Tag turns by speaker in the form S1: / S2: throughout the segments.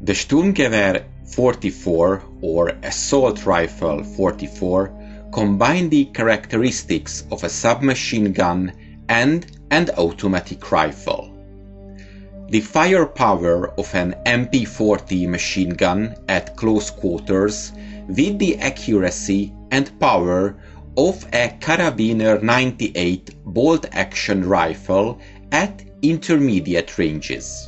S1: The Sturmgewehr 44 or Assault Rifle 44 combine the characteristics of a submachine gun and an automatic rifle. The firepower of an MP40 machine gun at close quarters with the accuracy and power of a Carabiner 98 bolt-action rifle at intermediate ranges.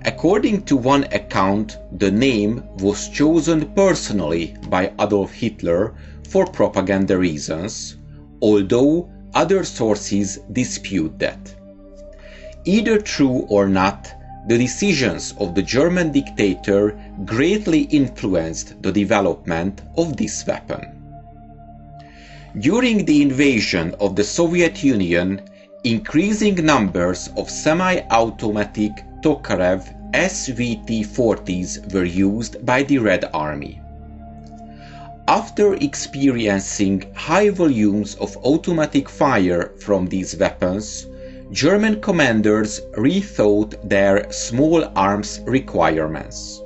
S1: According to one account, the name was chosen personally by Adolf Hitler for propaganda reasons, although other sources dispute that. Either true or not, the decisions of the German dictator greatly influenced the development of this weapon. During the invasion of the Soviet Union, increasing numbers of semi-automatic Tokarev SVT-40s were used by the Red Army. After experiencing high volumes of automatic fire from these weapons, German commanders rethought their small arms requirements.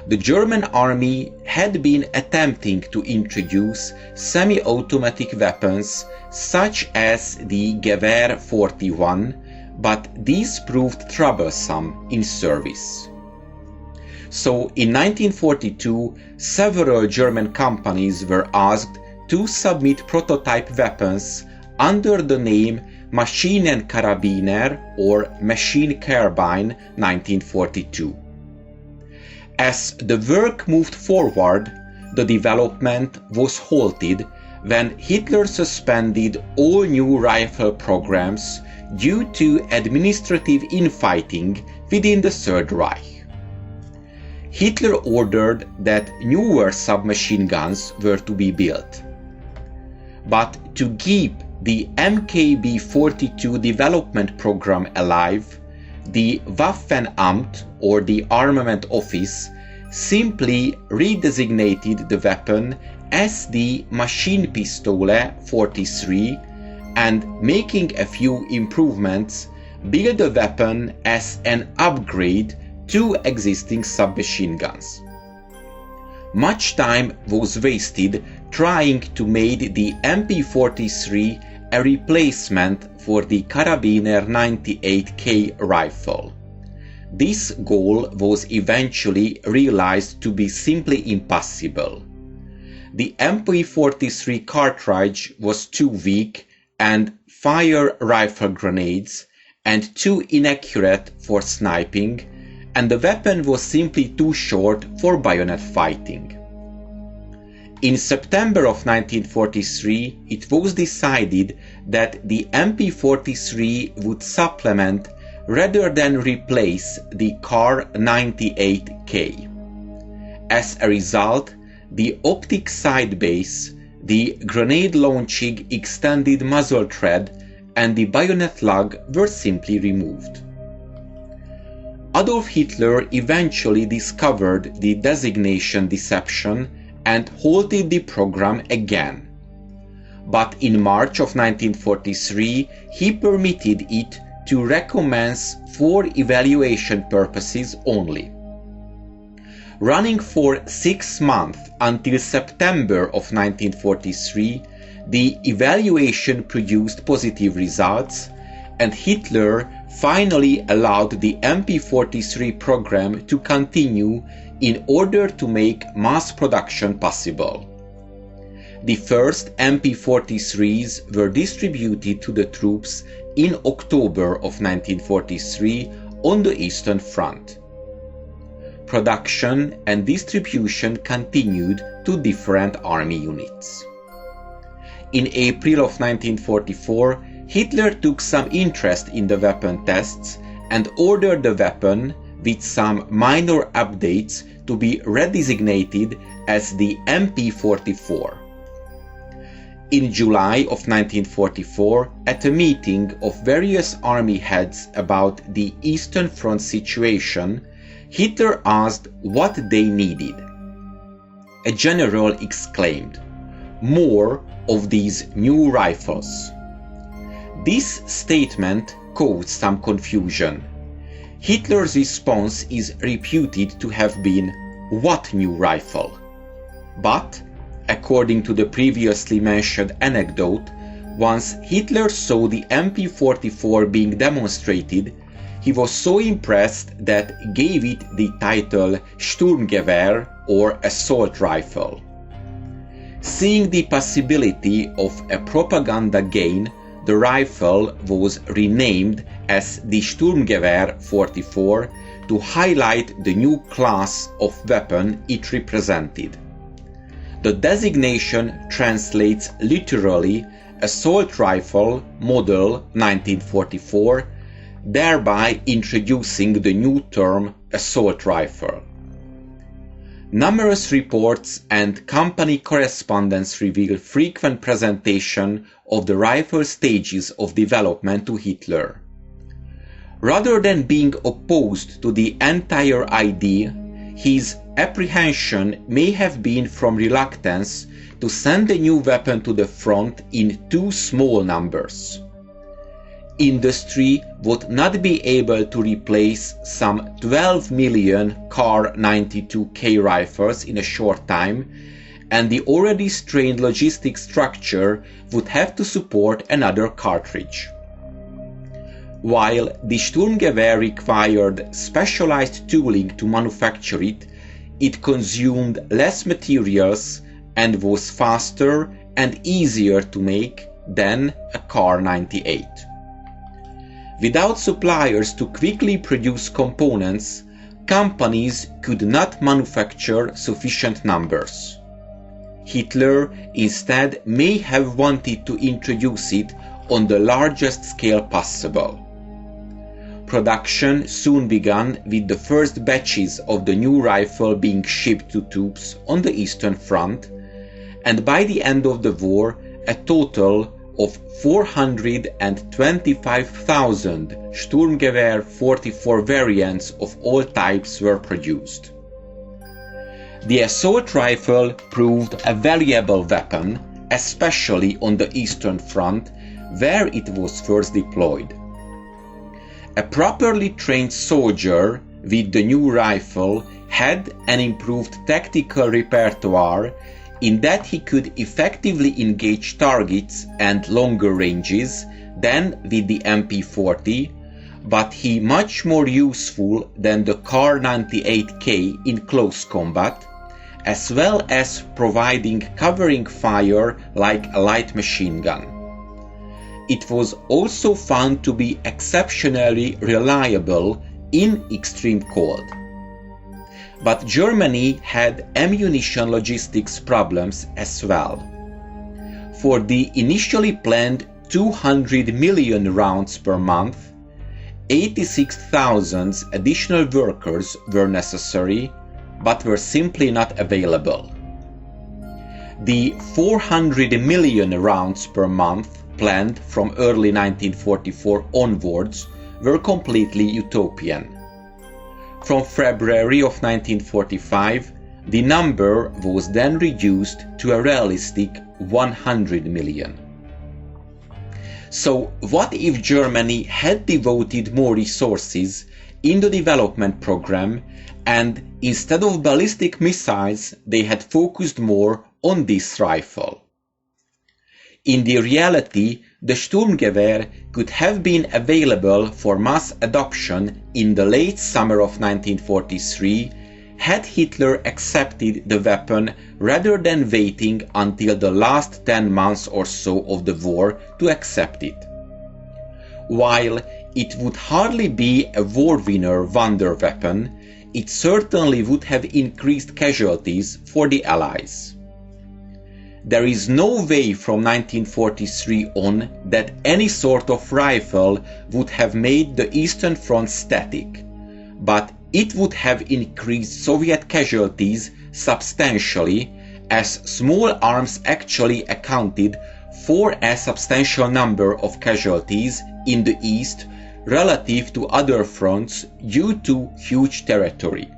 S1: The German army had been attempting to introduce semi-automatic weapons such as the Gewehr 41, but these proved troublesome in service. So in 1942, several German companies were asked to submit prototype weapons under the name Maschinenkarabiner or Machine Carbine 1942. As the work moved forward, the development was halted when Hitler suspended all new rifle programs due to administrative infighting within the Third Reich. Hitler ordered that newer submachine guns were to be built. But to keep the MKB-42 development program alive, the Waffenamt or the Armament Office simply redesignated the weapon as the Maschinenpistole 43 and, making a few improvements, built the weapon as an upgrade to existing submachine guns. Much time was wasted trying to make the MP43 a replacement for the Carabiner 98K rifle. This goal was eventually realized to be simply impossible. The MP43 cartridge was too weak and fire rifle grenades and too inaccurate for sniping, and the weapon was simply too short for bayonet fighting. In September of 1943, it was decided that the MP43 would supplement rather than replace the Car 98K. As a result, the optic side base, the grenade launching extended muzzle thread, and the bayonet lug were simply removed. Adolf Hitler eventually discovered the designation deception and halted the program again. But in March of 1943, he permitted it to recommence for evaluation purposes only. Running for 6 months until September of 1943, the evaluation produced positive results, and Hitler finally allowed the MP43 program to continue in order to make mass production possible. The first MP43s were distributed to the troops in October of 1943 on the Eastern Front. Production and distribution continued to different army units. In April of 1944, Hitler took some interest in the weapon tests and ordered the weapon, with some minor updates, to be redesignated as the MP44. In July of 1944, at a meeting of various army heads about the Eastern Front situation, Hitler asked what they needed. A general exclaimed, "More of these new rifles." This statement caused some confusion. Hitler's response is reputed to have been, "What new rifle?" But, according to the previously mentioned anecdote, once Hitler saw the MP44 being demonstrated, he was so impressed that gave it the title Sturmgewehr, or assault rifle. Seeing the possibility of a propaganda gain, the rifle was renamed as the Sturmgewehr 44 to highlight the new class of weapon it represented. The designation translates literally assault rifle model 1944, thereby introducing the new term assault rifle. Numerous reports and company correspondence reveal frequent presentation of the rifle stages of development to Hitler. Rather than being opposed to the entire idea, his apprehension may have been from reluctance to send the new weapon to the front in too small numbers. Industry would not be able to replace some 12 million Kar 92K rifles in a short time, and the already strained logistic structure would have to support another cartridge. While the Sturmgewehr required specialized tooling to manufacture it, it consumed less materials and was faster and easier to make than a Kar 98. Without suppliers to quickly produce components, companies could not manufacture sufficient numbers. Hitler instead may have wanted to introduce it on the largest scale possible. Production soon began with the first batches of the new rifle being shipped to troops on the Eastern Front, and by the end of the war, a total of 425,000 Sturmgewehr 44 variants of all types were produced. The assault rifle proved a valuable weapon, especially on the Eastern Front, where it was first deployed. A properly trained soldier with the new rifle had an improved tactical repertoire in that he could effectively engage targets and longer ranges than with the MP40, but he much more useful than the Kar 98K in close combat, as well as providing covering fire like a light machine gun. It was also found to be exceptionally reliable in extreme cold. But Germany had ammunition logistics problems as well. For the initially planned 200 million rounds per month, 86,000 additional workers were necessary, but were simply not available. The 400 million rounds per month planned from early 1944 onwards were completely utopian. From February of 1945, the number was then reduced to a realistic 100 million. So what if Germany had devoted more resources in the development program, and instead of ballistic missiles they had focused more on this rifle? In the reality, the Sturmgewehr could have been available for mass adoption in the late summer of 1943 had Hitler accepted the weapon rather than waiting until the last 10 months or so of the war to accept it. While it would hardly be a war winner wonder weapon, it certainly would have increased casualties for the Allies. There is no way from 1943 on that any sort of rifle would have made the Eastern Front static, but it would have increased Soviet casualties substantially, as small arms actually accounted for a substantial number of casualties in the East relative to other fronts due to huge territory.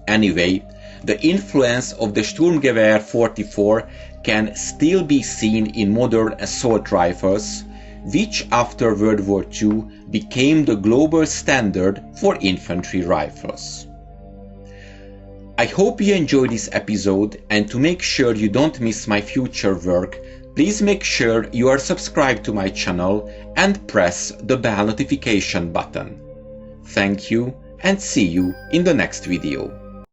S1: Anyway, the influence of the Sturmgewehr 44 can still be seen in modern assault rifles, which after World War II became the global standard for infantry rifles. I hope you enjoyed this episode, and to make sure you don't miss my future work, please make sure you are subscribed to my channel and press the bell notification button. Thank you, and see you in the next video.